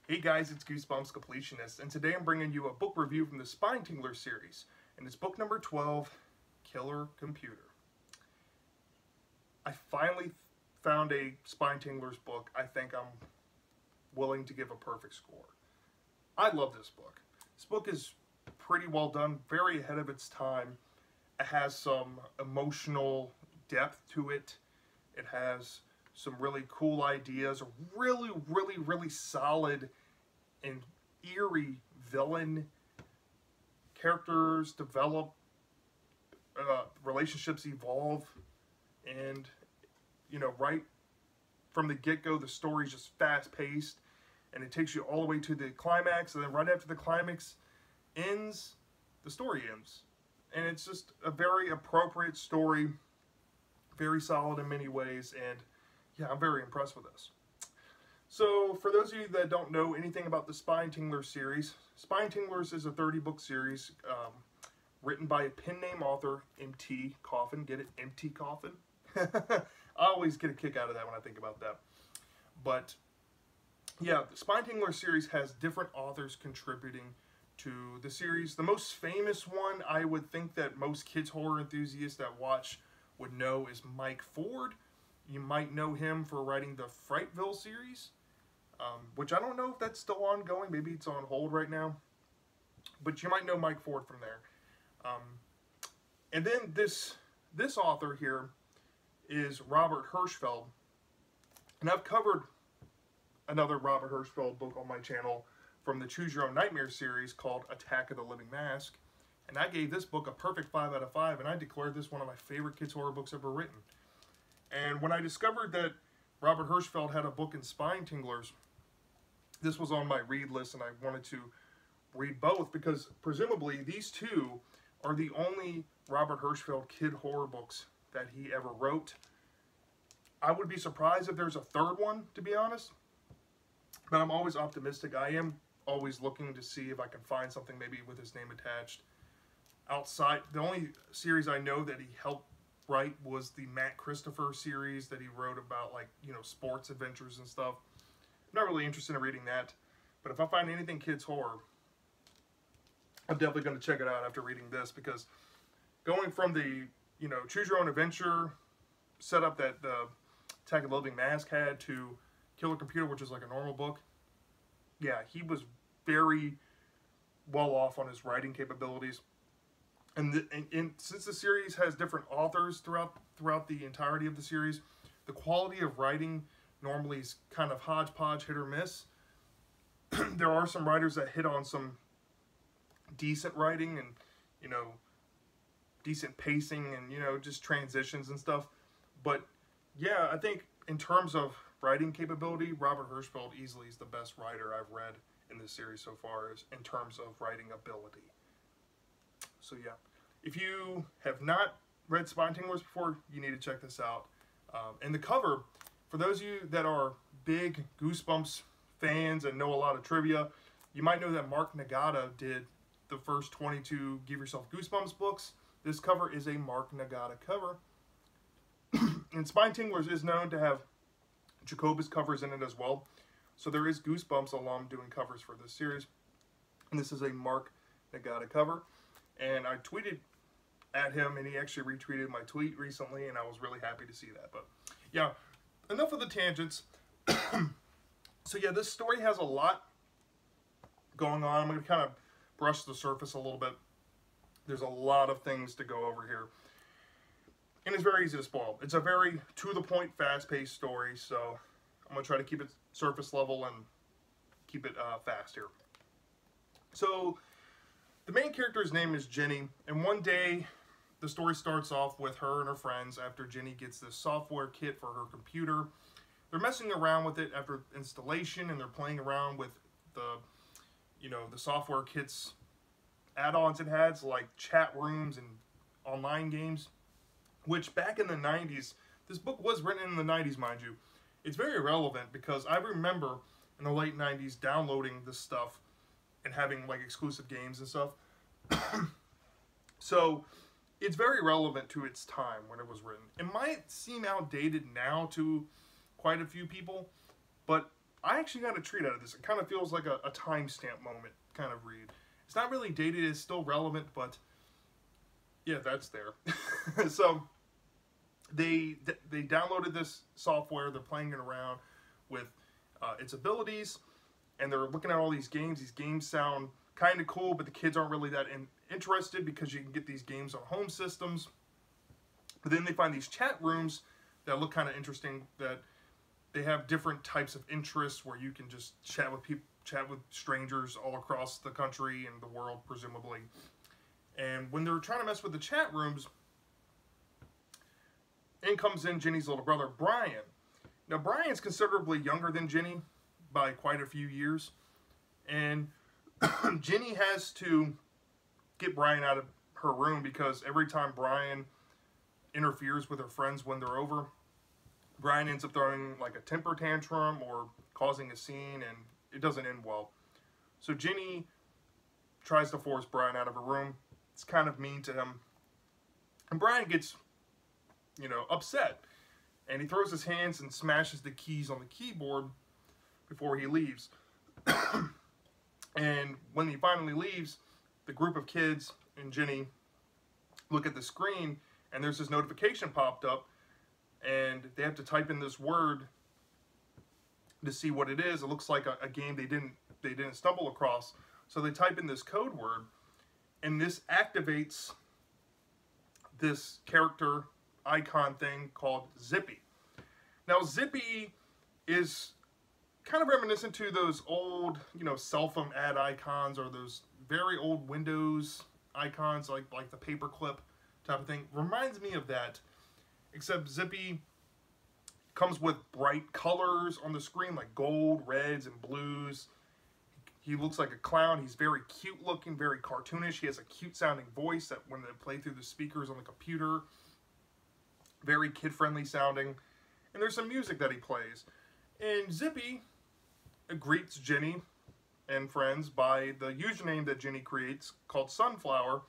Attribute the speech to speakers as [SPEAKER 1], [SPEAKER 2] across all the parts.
[SPEAKER 1] Hey guys, it's Goosebumps Completionist, and today I'm bringing you a book review from the Spinetinglers series, and it's book number 12, Killer Computer. I finally found a Spinetinglers book I think I'm willing to give a perfect score. I love this book. This book is pretty well done, very ahead of its time. It has some emotional depth to it. It has some really cool ideas, a really solid and eerie villain. Characters develop, relationships evolve, and right from the get-go the story's just fast-paced and it takes you all the way to the climax, and then right after the climax ends, the story ends. And it's just a very appropriate story, very solid in many ways, and yeah, I'm very impressed with this. So, for those of you that don't know anything about the Spinetinglers series, Spinetinglers is a 30-book series written by a pen name author, M.T. Coffin. Get it? M.T. Coffin? I always get a kick out of that when I think about that. But, yeah, the Spinetinglers series has different authors contributing to the series. The most famous one, I would think that most kids horror enthusiasts that watch would know, is Mike Ford. You might know him for writing the Frightville series, which I don't know if that's still ongoing. Maybe it's on hold right now. But you might know Mike Ford from there. And then this author here is Robert Hirschfeld. And I've covered another Robert Hirschfeld book on my channel from the Choose Your Own Nightmare series called Attack of the Living Mask. And I gave this book a perfect 5 out of 5, and I declared this one of my favorite kids' horror books ever written. And when I discovered that Robert Hirschfeld had a book in Spinetinglers, this was on my read list, and I wanted to read both because presumably these two are the only Robert Hirschfeld kid horror books that he ever wrote. I would be surprised if there's a third one, to be honest, but I'm always optimistic. I am always looking to see if I can find something maybe with his name attached. Outside, the only series I know that he helped write was the Matt Christopher series that he wrote about, like, sports adventures and stuff. I'm not really interested in reading that, but if I find anything kids horror, I'm definitely going to check it out after reading this, because going from the, Choose Your Own Adventure setup that the Attack of the Living Mask had to Killer Computer, which is like a normal book, yeah, he was very well off on his writing capabilities. And since the series has different authors throughout the entirety of the series, the quality of writing normally is kind of hodgepodge, hit or miss. There are some writers that hit on some decent writing and, decent pacing and, just transitions and stuff. But, yeah, I think in terms of writing capability, Robert Hirschfeld easily is the best writer I've read in this series so far, in terms of writing ability. So yeah, if you have not read Spinetinglers before, you need to check this out. And the cover, for those of you that are big Goosebumps fans and know a lot of trivia, you might know that Mark Nagata did the first 22 Give Yourself Goosebumps books. This cover is a Mark Nagata cover. And Spinetinglers is known to have Jacobus covers in it as well. So there is Goosebumps alum doing covers for this series. And this is a Mark Nagata cover. And I tweeted at him, and he actually retweeted my tweet recently, and I was really happy to see that. But yeah, enough of the tangents. So yeah, this story has a lot going on. I'm going to kind of brush the surface a little bit. There's a lot of things to go over here. And it's very easy to spoil. It's a very to-the-point, fast-paced story, so I'm going to try to keep it surface level and keep it fast here. So the main character's name is Jenny, and one day the story starts off with her and her friends after Jenny gets this software kit for her computer. They're messing around with it after installation, and they're playing around with the, the software kit's add-ons it has, like chat rooms and online games, which back in the 90s, this book was written in the 90s, mind you. It's very relevant because I remember in the late 90s downloading this stuff and having like exclusive games and stuff. So it's very relevant to its time when it was written. It might seem outdated now to quite a few people, but I actually got a treat out of this. It kind of feels like a timestamp moment kind of read. It's not really dated, it's still relevant, but yeah, that's there. So they downloaded this software, they're playing it around with its abilities, and they're looking at all these games. These games sound kind of cool, but the kids aren't really that interested because you can get these games on home systems. But then they find these chat rooms that look kind of interesting, that they have different types of interests where you can just chat with people, chat with strangers all across the country and the world, presumably. And when they're trying to mess with the chat rooms, in comes in Ginny's little brother, Brian. Now, Brian's considerably younger than Ginny by quite a few years. And Ginny has to get Brian out of her room because every time Brian interferes with her friends when they're over, Brian ends up throwing like a temper tantrum or causing a scene, and it doesn't end well. So Ginny tries to force Brian out of her room. It's kind of mean to him. And Brian gets, you know, upset. And he throws his hands and smashes the keys on the keyboard before he leaves. And when he finally leaves, the group of kids and Ginny look at the screen, and there's this notification popped up, and they have to type in this word to see what it is. It looks like a game they didn't stumble across. So they type in this code word, and this activates this character icon thing called Zippy. Now, Zippy is kind of reminiscent to those old, you know, cell phone ad icons, or those very old Windows icons, like the paperclip type of thing. Reminds me of that, except Zippy comes with bright colors on the screen, like gold, reds, and blues. He looks like a clown. He's very cute looking, very cartoonish. He has a cute sounding voice that when they play through the speakers on the computer, very kid-friendly sounding. And there's some music that he plays. And Zippy greets Ginny and friends by the username that Ginny creates called Sunflower.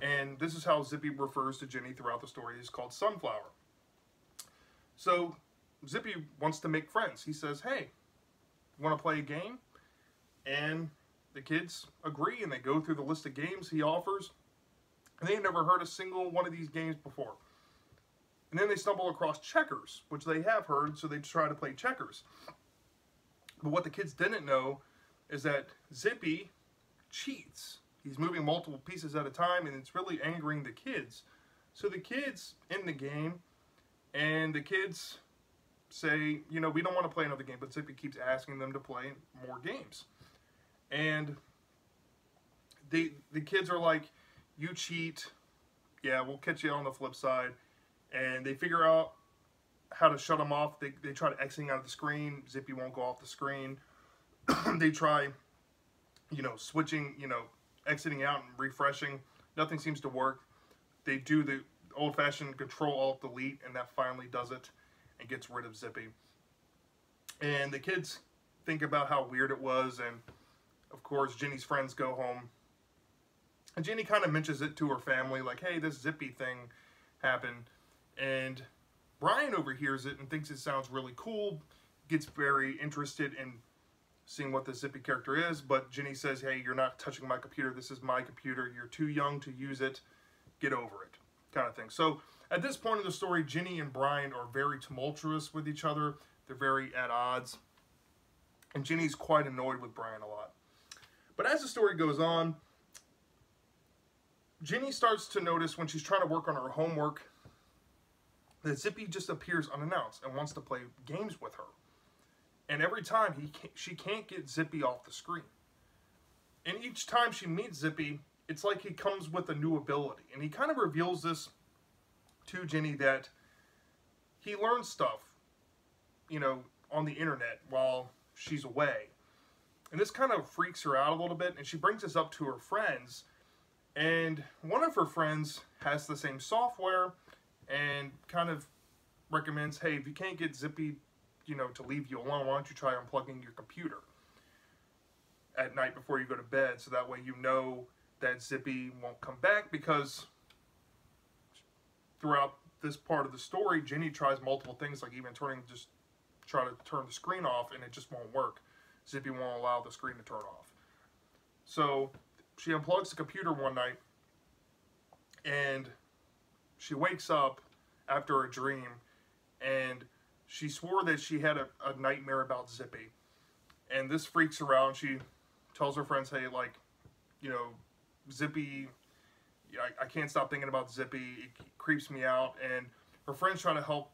[SPEAKER 1] And this is how Zippy refers to Ginny throughout the story. He's called Sunflower. So Zippy wants to make friends. He says, hey, want to play a game? And the kids agree, and they go through the list of games he offers. And they've never heard a single one of these games before. And then they stumble across checkers, which they have heard, so they try to play checkers. But what the kids didn't know is that Zippy cheats. He's moving multiple pieces at a time, and it's really angering the kids. So the kids in the game, and the kids say, you know, we don't want to play another game, but Zippy keeps asking them to play more games. And the kids are like, you cheat, yeah, we'll catch you on the flip side. And they figure out how to shut him off. They try to exiting out of the screen. Zippy won't go off the screen. They try, you know, switching, you know, exiting out and refreshing. Nothing seems to work. They do the old-fashioned Control-Alt-Delete, and that finally does it and gets rid of Zippy. And the kids think about how weird it was, and of course, Ginny's friends go home. And Ginny kind of mentions it to her family, like, hey, this Zippy thing happened. And Brian overhears it and thinks it sounds really cool, gets very interested in seeing what the Zippy character is, but Ginny says, hey, you're not touching my computer, this is my computer, you're too young to use it, get over it, kind of thing. So at this point in the story, Ginny and Brian are very tumultuous with each other, they're very at odds, and Ginny's quite annoyed with Brian a lot. But as the story goes on, Ginny starts to notice when she's trying to work on her homework that Zippy just appears unannounced and wants to play games with her. And every time she can't get Zippy off the screen. And each time she meets Zippy, it's like he comes with a new ability. And he kind of reveals this to Ginny, that he learns stuff, you know, on the internet while she's away. And this kind of freaks her out a little bit, and she brings this up to her friends. And one of her friends has the same software and kind of recommends, hey, if you can't get Zippy, you know, to leave you alone, why don't you try unplugging your computer at night before you go to bed, so that way you know that Zippy won't come back. Because throughout this part of the story, Ginny tries multiple things, like even try to turn the screen off, and it just won't work. Zippy won't allow the screen to turn off. So she unplugs the computer one night, and she wakes up after a dream, and she swore that she had a nightmare about Zippy. And this freaks her out. She tells her friends, hey, like, you know, Zippy, I can't stop thinking about Zippy. It creeps me out. And her friends try to help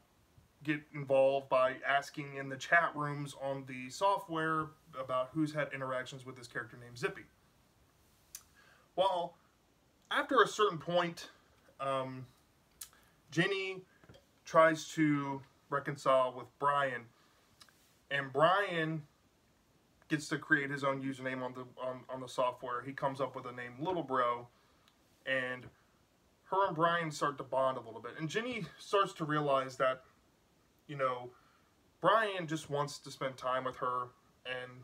[SPEAKER 1] get involved by asking in the chat rooms on the software about who's had interactions with this character named Zippy. Well, after a certain point, Jenny tries to reconcile with Brian, and Brian gets to create his own username on the software. He comes up with a name Little Bro, and her and Brian start to bond a little bit. And Jenny starts to realize that, you know, Brian just wants to spend time with her, and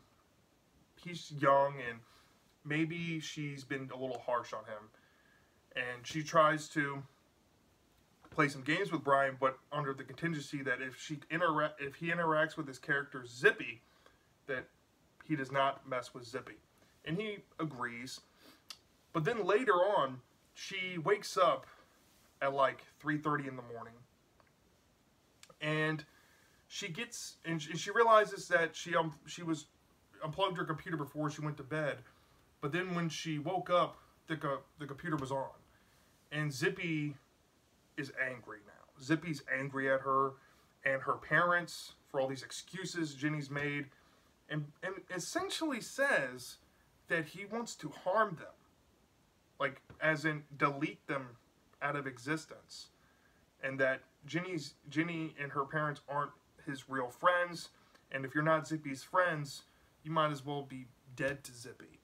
[SPEAKER 1] he's young, and maybe she's been a little harsh on him. And she tries to play some games with Brian, but under the contingency that if he interacts with his character Zippy, that he does not mess with Zippy. And he agrees. But then later on, she wakes up at like 3:30 in the morning, and she realizes that she was unplugged her computer before she went to bed. But then when she woke up, the computer was on, and Zippy is angry now. Zippy's angry at her and her parents for all these excuses Jenny's made, and essentially says that he wants to harm them, like as in delete them out of existence, and that Jenny and her parents aren't his real friends, and if you're not Zippy's friends, you might as well be dead to Zippy.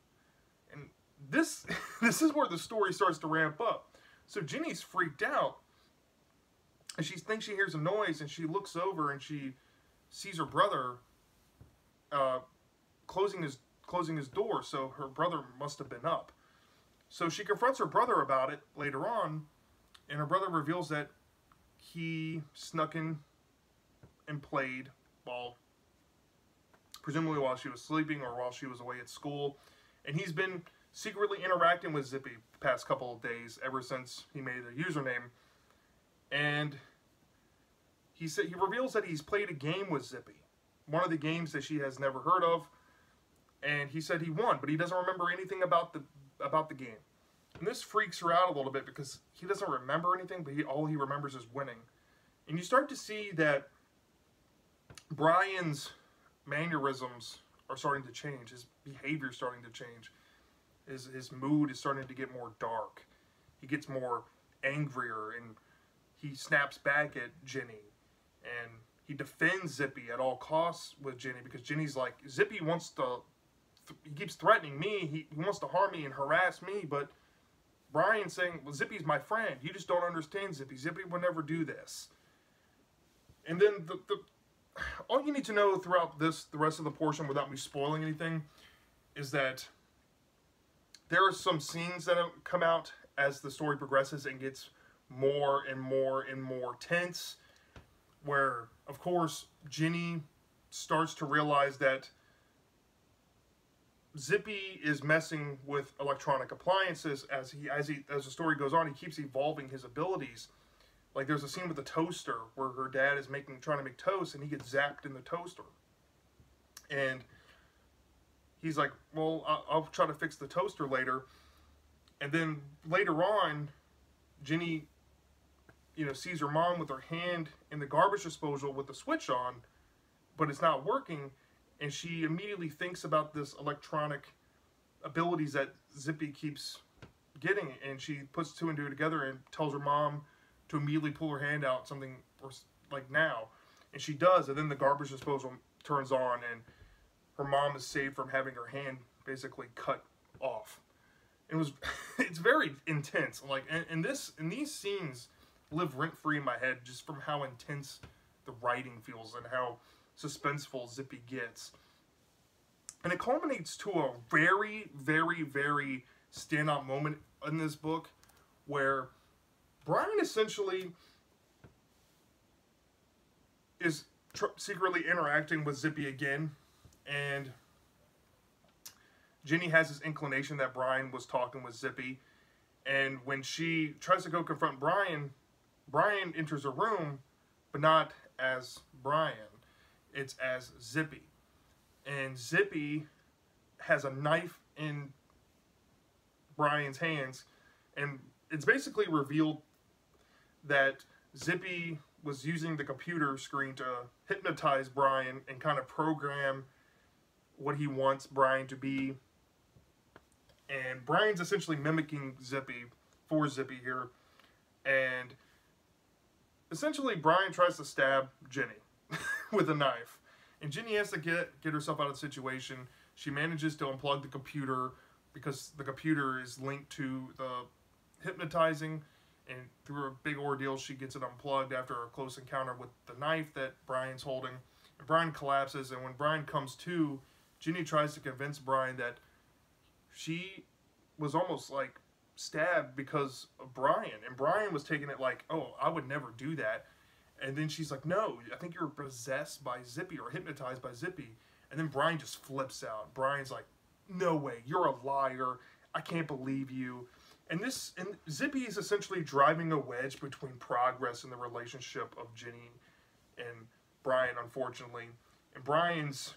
[SPEAKER 1] And this is where the story starts to ramp up. So Jenny's freaked out, and she thinks she hears a noise, and she looks over and she sees her brother closing his door. So her brother must have been up. So she confronts her brother about it later on, and her brother reveals that he snuck in and played presumably while she was sleeping or while she was away at school, and he's been secretly interacting with Zippy the past couple of days ever since he made a username. And he reveals that he's played a game with Zippy, one of the games that she has never heard of, and he said he won, but he doesn't remember anything about the game. And this freaks her out a little bit because he doesn't remember anything, but all he remembers is winning. And you start to see that Brian's mannerisms are starting to change. His behavior is starting to change. His mood is starting to get more dark. He gets more angrier, and he snaps back at Jenny. And he defends Zippy at all costs with Jenny because Jenny's like, Zippy wants to, he keeps threatening me. He wants to harm me and harass me, but Brian's saying, well, Zippy's my friend. You just don't understand Zippy. Zippy would never do this. And then all you need to know throughout the rest of the portion, without me spoiling anything, is that there are some scenes that come out as the story progresses and gets more and more and more tense, where, of course, Jenny starts to realize that Zippy is messing with electronic appliances as the story goes on. He keeps evolving his abilities. Like, there's a scene with the toaster where her dad is trying to make toast, and he gets zapped in the toaster. And he's like, well, I'll try to fix the toaster later. And then later on, Jenny, sees her mom with her hand in the garbage disposal with the switch on, but it's not working. And she immediately thinks about this electronic abilities that Zippy keeps getting. And she puts two and two together and tells her mom to immediately pull her hand out, something like now. And she does, and then the garbage disposal turns on, and her mom is saved from having her hand basically cut off. It's very intense. Like, and these scenes live rent-free in my head just from how intense the writing feels and how suspenseful Zippy gets. And it culminates to a very, very, very standout moment in this book where Brian essentially is secretly interacting with Zippy again, and Ginny has this inclination that Brian was talking with Zippy, and when she tries to go confront Brian, Brian enters a room, but not as Brian. It's as Zippy. And Zippy has a knife in Brian's hands, and it's basically revealed that Zippy was using the computer screen to hypnotize Brian and kind of program what he wants Brian to be. And Brian's essentially mimicking Zippy for Zippy here. And essentially Brian tries to stab Ginny with a knife. And Ginny has to get herself out of the situation. She manages to unplug the computer because the computer is linked to the hypnotizing. And through a big ordeal, she gets it unplugged after a close encounter with the knife that Brian's holding. And Brian collapses, and when Brian comes to, Ginny tries to convince Brian that she was almost like stabbed because of Brian. And Brian was taking it like, oh, I would never do that. And then she's like, no, I think you're possessed by Zippy or hypnotized by Zippy. And then Brian just flips out. Brian's like, no way, you're a liar. I can't believe you. And Zippy is essentially driving a wedge between progress in the relationship of Ginny and Brian, unfortunately. And Brian's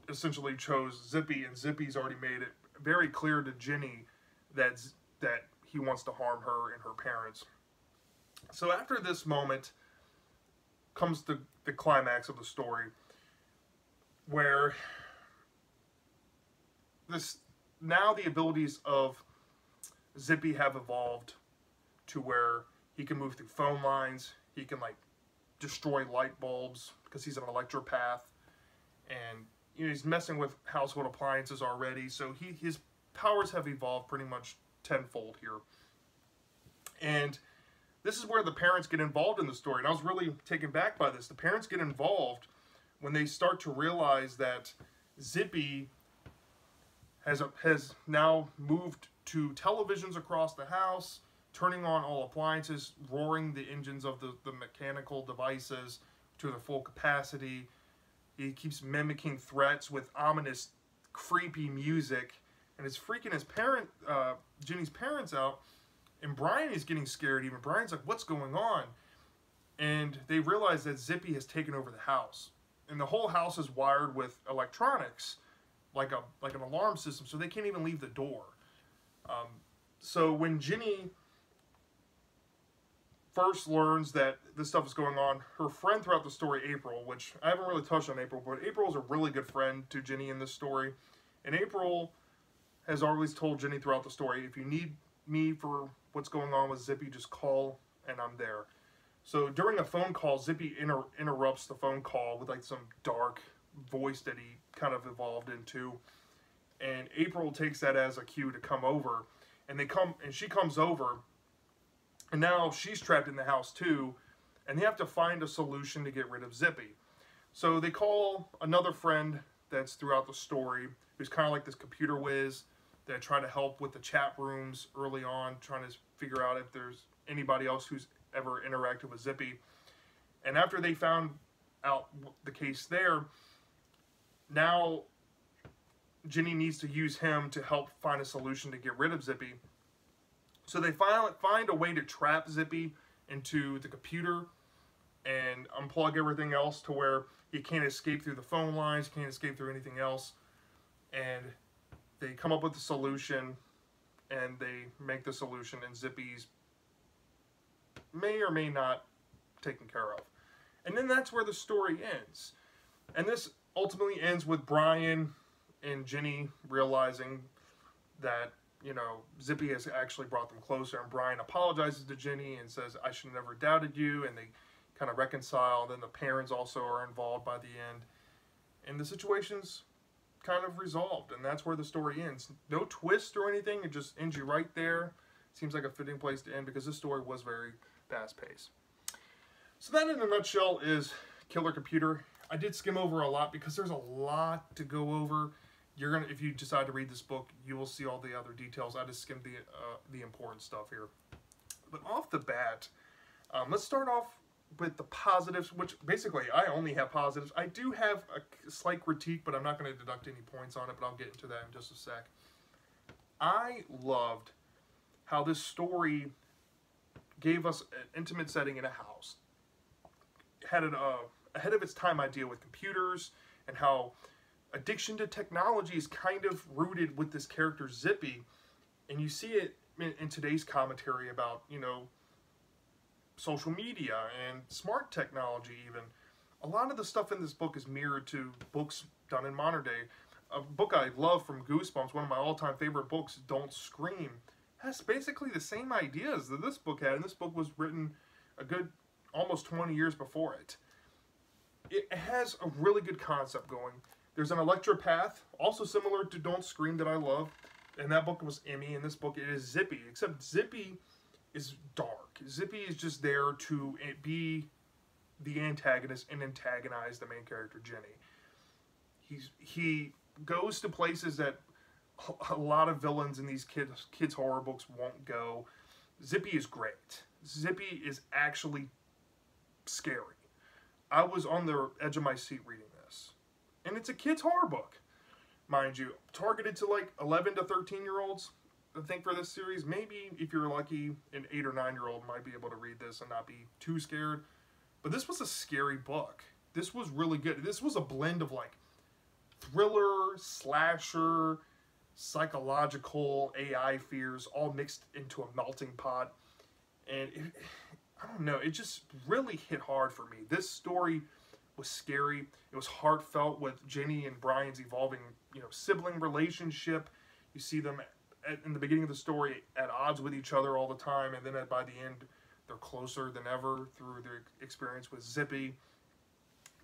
[SPEAKER 1] essentially chose Zippy, and Zippy's already made it very clear to Ginny that he wants to harm her and her parents. So after this moment comes the climax of the story, where now the abilities of Zippy have evolved to where he can move through phone lines, he can like destroy light bulbs because he's an electropath, and he's messing with household appliances already, so his powers have evolved pretty much tenfold here. And this is where the parents get involved in the story, and I was really taken back by this. The parents get involved when they start to realize that Zippy has now moved to televisions across the house, turning on all appliances, roaring the engines of the mechanical devices to their full capacity. He keeps mimicking threats with ominous, creepy music, and it's freaking Ginny's parents out, and Brian is getting scared even. Brian's like, what's going on? And they realize that Zippy has taken over the house, and the whole house is wired with electronics, like an alarm system, so they can't even leave the door. So when Ginny first learns that this stuff is going on, her friend throughout the story, April, which I haven't really touched on April, but April is a really good friend to Ginny in this story. And April has always told Ginny throughout the story, if you need me for what's going on with Zippy, just call and I'm there. So during a phone call, Zippy interrupts the phone call with like some dark voice that he kind of evolved into. And April takes that as a cue to come over, and she comes over, and now she's trapped in the house too, and they have to find a solution to get rid of Zippy. So they call another friend that's throughout the story, who's kind of like this computer whiz that try to help with the chat rooms early on, trying to figure out if there's anybody else who's ever interacted with Zippy. And after they found out the case there, now Ginny needs to use him to help find a solution to get rid of Zippy. So they find a way to trap Zippy into the computer and unplug everything else to where he can't escape through the phone lines, can't escape through anything else. And they come up with a solution, and they make the solution, and Zippy's may or may not taken care of. And then that's where the story ends. And this ultimately ends with Brian and Ginny realizing that, Zippy has actually brought them closer, and Brian apologizes to Ginny and says, I should have never doubted you, and they kind of reconcile. Then the parents also are involved by the end, and the situation's kind of resolved, and that's where the story ends. No twist or anything, it just ends you right there. Seems like a fitting place to end because this story was very fast-paced. So that, in a nutshell, is Killer Computer. I did skim over a lot because there's a lot to go over. If you decide to read this book, you will see all the other details. I just skimmed the important stuff here. But off the bat, let's start off with the positives, which basically I only have positives. I do have a slight critique, but I'm not going to deduct any points on it, but I'll get into that in just a sec. I loved how this story gave us an intimate setting in a house. Had an ahead of its time idea with computers, and how addiction to technology is kind of rooted with this character Zippy, and you see it in today's commentary about, you know, social media and smart technology even. A lot of the stuff in this book is mirrored to books done in modern day. A book I love from Goosebumps, one of my all-time favorite books, Don't Scream, has basically the same ideas that this book had, and this book was written a good almost 20 years before it. It has a really good concept going. There's an electropath, also similar to Don't Scream, that I love, and that book was Emmy. In this book it is Zippy, except Zippy is dark. Zippy is just there to be the antagonist and antagonize the main character, Jenny. He goes to places that a lot of villains in these kids horror books won't go. Zippy is great. Zippy is actually scary. I was on the edge of my seat reading this. And it's a kids horror book, mind you, targeted to like 11 to 13-year-olds. I think for this series, maybe if you're lucky, an 8 or 9-year-old might be able to read this and not be too scared. But this was a scary book. This was really good. This was a blend of like thriller, slasher, psychological, AI fears, all mixed into a melting pot. And I don't know, it just really hit hard for me. This story was scary. It was heartfelt with Jenny and Brian's evolving, you know, sibling relationship. You see them in the beginning of the story at odds with each other all the time, and then by the end they're closer than ever through their experience with Zippy.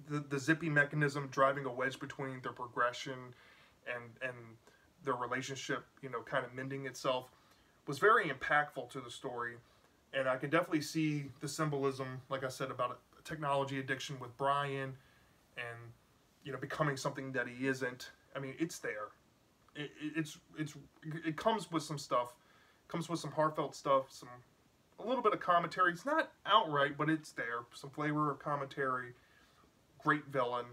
[SPEAKER 1] The Zippy mechanism driving a wedge between their progression and their relationship, you know, kind of mending itself, was very impactful to the story. And I can definitely see the symbolism, like I said, about a technology addiction with Brian and, you know, becoming something that he isn't. I mean, it's there. It comes with some stuff, comes with some heartfelt stuff, a little bit of commentary. It's not outright, but it's there. Some flavor of commentary. Great villain.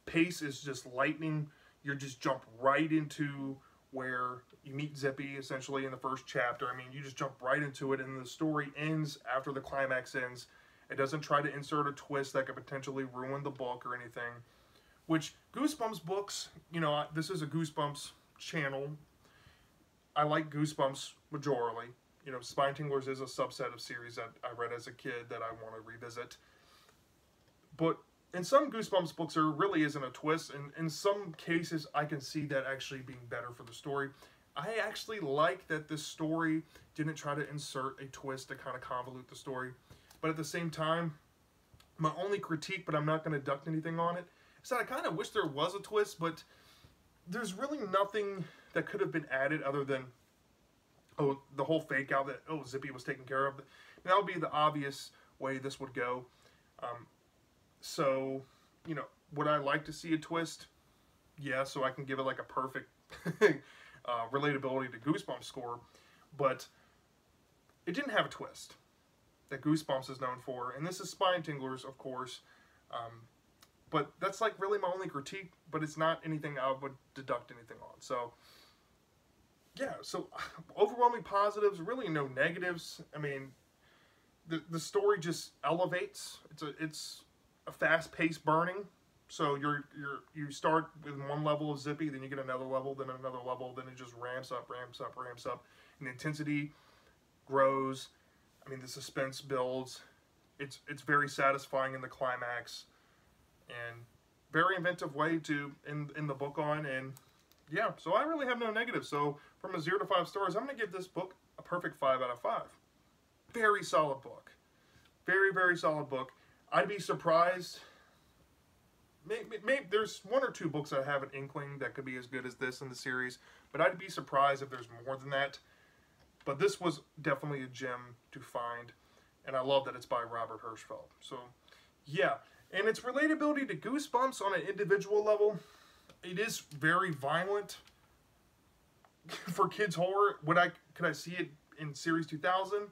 [SPEAKER 1] Pace is just lightning. You just jump right into where you meet Zippy, essentially, in the first chapter. I mean, you just jump right into it, and the story ends after the climax ends. It doesn't try to insert a twist that could potentially ruin the book or anything. Which, Goosebumps books, you know, this is a Goosebumps channel. I like Goosebumps majorly. You know, Spinetinglers is a subset of series that I read as a kid that I want to revisit. But in some Goosebumps books, there really isn't a twist, and in some cases, I can see that actually being better for the story. I actually like that this story didn't try to insert a twist to kind of convolute the story. But at the same time, my only critique, but I'm not going to deduct anything on it, is that I kind of wish there was a twist, but there's really nothing that could have been added other than, oh, the whole fake out that, oh, Zippy was taken care of. And that would be the obvious way this would go. So, you know, would I like to see a twist? Yeah, so I can give it like a perfect relatability to Goosebumps score. But it didn't have a twist that Goosebumps is known for. And this is Spinetinglers, of course. But that's like really my only critique, but it's not anything I would deduct anything on. So, yeah, so overwhelming positives, really no negatives. I mean, the story just elevates. It's a fast-paced burning. So you start with one level of Zippy, then you get another level, then another level, then it just ramps up, and the intensity grows. I mean, the suspense builds. It's very satisfying in the climax, and very inventive way to end the book on. And yeah, so I really have no negatives. So from a 0 to 5 stars, I'm going to give this book a perfect 5 out of 5. Very solid book. Very, very solid book. I'd be surprised. Maybe there's 1 or 2 books I have an inkling that could be as good as this in the series, but I'd be surprised if there's more than that. But this was definitely a gem to find, and I love that it's by Robert Hirschfeld. So, yeah. And its relatability to Goosebumps on an individual level, it is very violent for kids horror. Could I see it in Series 2000?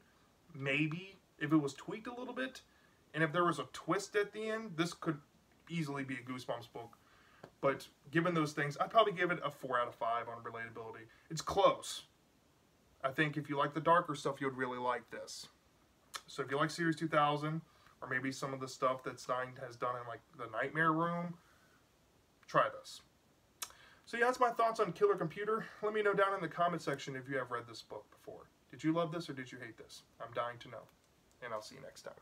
[SPEAKER 1] Maybe, if it was tweaked a little bit And if there was a twist at the end, this could easily be a Goosebumps book. But given those things, I'd probably give it a 4 out of 5 on relatability. It's close. I think if you like the darker stuff, you'd really like this. So if you like Series 2000, or maybe some of the stuff that Stein has done in like the Nightmare Room, try this. So yeah, that's my thoughts on Killer Computer. Let me know down in the comment section if you have read this book before. Did you love this or did you hate this? I'm dying to know. And I'll see you next time.